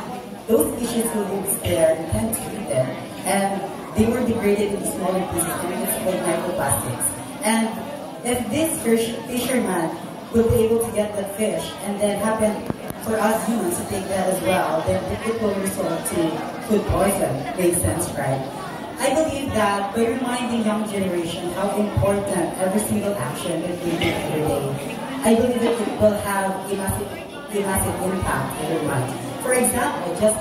those fishes who live there tend to eat them. And they were degraded into smaller pieces, and it's called microplastics. And if this fisherman would be able to get that fish and then happen for us humans to take that as well, then it will result to food poison. Makes sense, right? I believe that by reminding young generation how important every single action that we do every day, I believe that it will have a massive impact in their mind. For example, just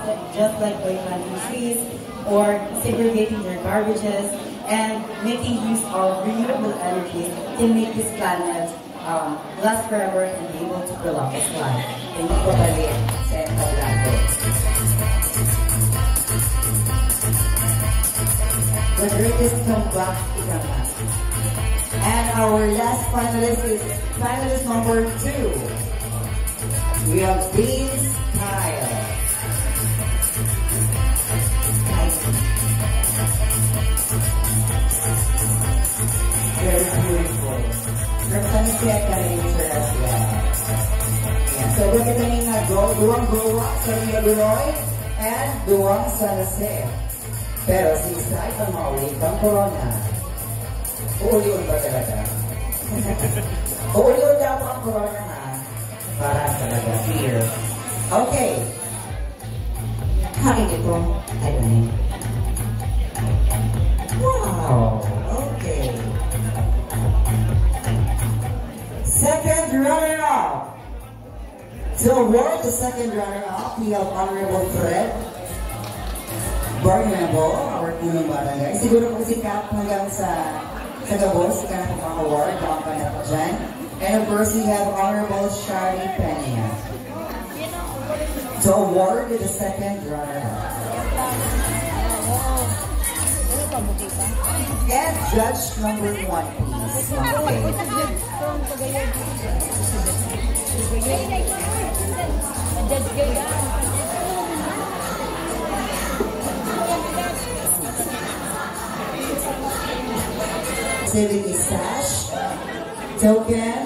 like by planting trees or segregating their garbages and making use of renewable energy can make this planet last forever and be able to prolong its life. Thank you for The greatest comeback ikamat. And our last finalist is finalist number 2. We have Vince Kyle. Very beautiful. Represent siya ka-nature as well. So, we're getting duwang Goa sa Illinois and duwang San Jose. Pero si isa ay pang-maulit ang corona. Uuliwan ba talaga? Uuliwan daw po ang corona ha. Para talaga here. Okay. Hakin ito. Ay, wow. Okay. runner-up. To award the second runner-up, we have Honorable Fred Barnabo, our punong barangay. Siguro kung si Cap hanggang sa Gabos, si Cap award, baka pa na dyan. And of course, we have Honorable Shari Peña to award the second runner-up. And judge number 1, please. Saving is sash, token,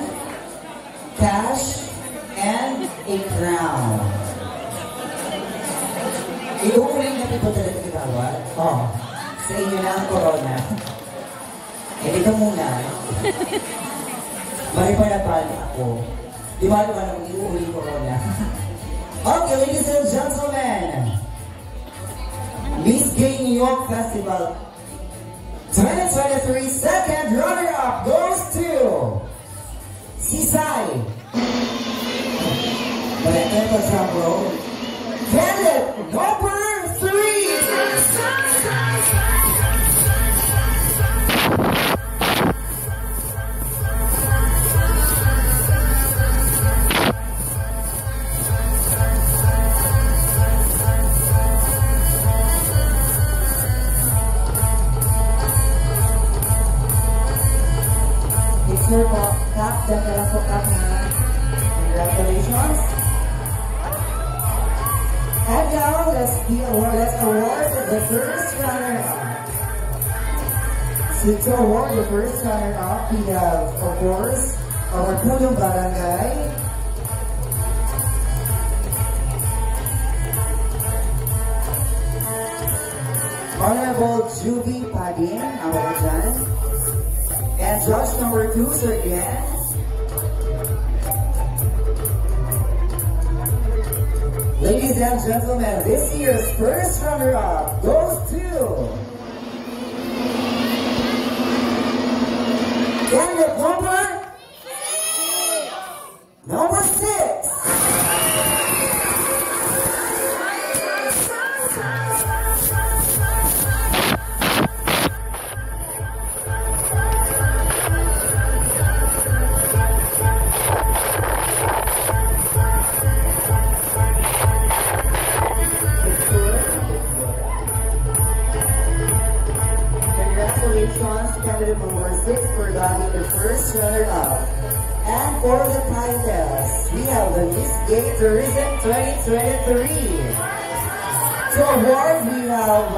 cash, and a crown. Iuuling na po talaga kitawad? Oh. Sa inyo na ang corona. Eh, dito muna. Maripanapan ako. Di ba naman ang iuuling corona? Okay, ladies and gentlemen. Miss Gay New York Festival 2023 second runner-up goes to Sisay. Balete pa siya, bro. Candidate number 3. Sir Cap, dyan ka lang po, Cap, na. Congratulations. And now, let's award the first runner-up. So to award the first runner-up, we have, of course, our punong barangay. Honorable Juby Padin, our dyan. And judge number 2, Sir Glenn. Ladies and gentlemen, this year's first runner-up goes to candidate number 6. Candidate number 6 for getting the first runner-up. And for the titles, we have the Miss Gay Tourism 2023. To award, we have,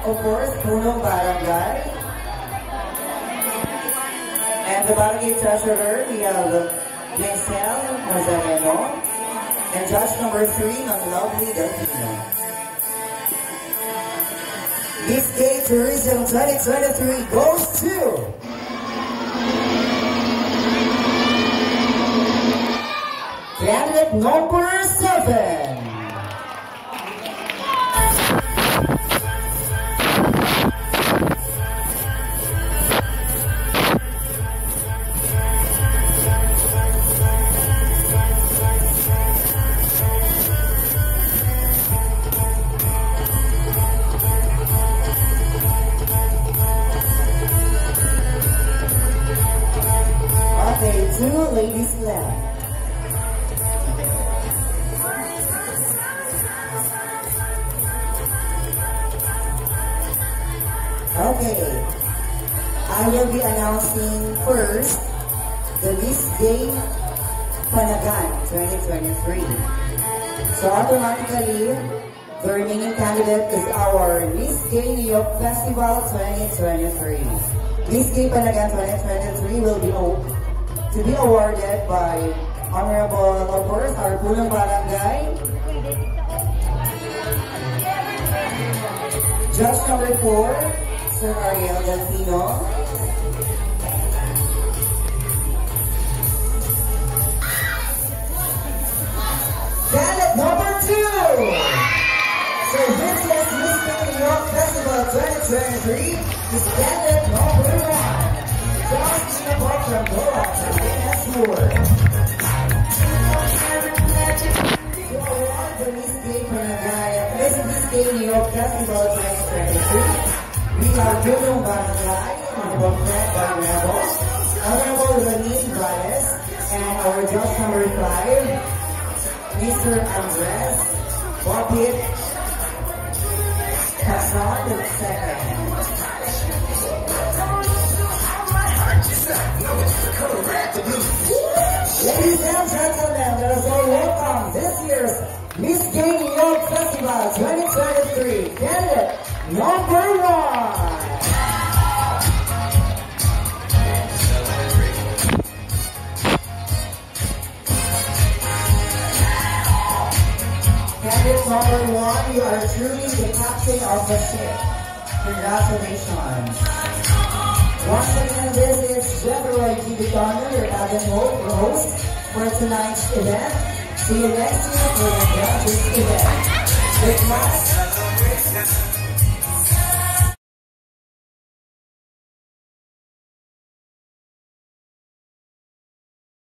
of course, Punong Barangay. And the Barangay Treasurer, we have Giselle Mazareno. And judge number 3, ng lovely Delfino. Miss Gay Tourism 2023 goes to candidate number 7. Two ladies left. Okay, I will be announcing first the Miss Gay Panagan 2023. So automatically, the remaining candidate is our Miss Gay New York Festival 2023. Miss Gay Panagan 2023 will be to be awarded by Honorable, of course, our Punong Barangay. Judge number 4, Sir Ariel Delfino. Candidate number 2. So this is Miss Gay New York Festival 2023. Is candidate number 1. John Chinabot from Goa, Sir Tour. Festival 2023. We have Junong Barangay, Honorable Fred Barnebo, Honorable Raneen Valles, and our judge number 5, Mr. Andres Bobit Casson II. Ladies and gentlemen, let us all welcome this year's Miss Gay New York Festival 2023 candidate number 1. Candidate number 1, you are truly the captain of the ship. Congratulations. Once again, this is Jeffrey G. Bitono, your pageant host for tonight's event. See you next year for the event. With class.